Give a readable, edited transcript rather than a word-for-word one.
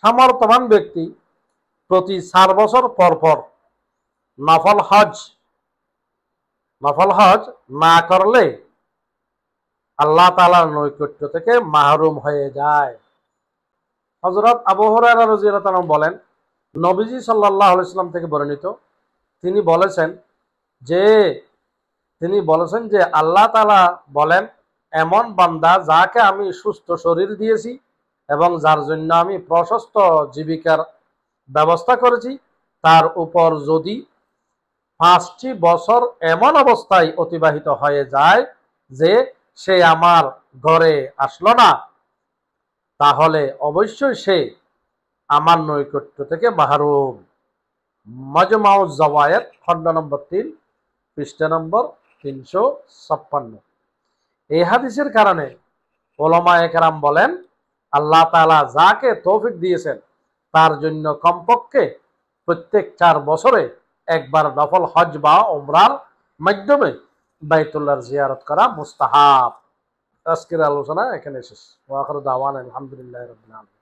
সামর্থ্যবান ব্যক্তি প্রতি 4 বছর পর পর নফল হজ না করলে আল্লাহ তাআলার নৈকট্য থেকে মাহরুম হয়ে যায়। হযরত আবু হুরায়রা রাদিয়াল্লাহু তাআলা বলেন, নবীজি সাল্লাল্লাহু আলাইহি ওয়াসাল্লাম থেকে বর্ণিত, তিনি বলেছেন যে আল্লাহ তাআলা বলেন, এমন বান্দা যাকে আমি সুস্থ শরীর দিয়েছি এবং যার জন্য আমি প্রশস্ত জীবিকার ব্যবস্থা করেছি, তার উপর যদি 5টি বছর এমন অবস্থায় অতিবাহিত হয়ে যায় যে সে আমার ঘরে আসলো না, তাহলে অবশ্যই সে আমার নৈকট্য থেকে মাহরুম। মাজমাউজ জাওয়ায়েদ খণ্ড নম্বর 3 পৃষ্ঠা নম্বর 356। এই হাদিসের কারণে উলামায়ে কেরাম বলেন, আল্লাহ তাআলা যাকে তৌফিক দিয়েছেন তার জন্য কমপক্ষে প্রত্যেক 4 বছরে একবার নফল হজ বা উমরার মাধ্যমে বাইতুল্লাহর জিয়ারত করা মুস্তাহাব। আজকের আলোচনা এখানে শেষ। ওয়া আখিরু দাওয়ানা আলহামদুলিল্লাহি রাব্বিল আলামিন।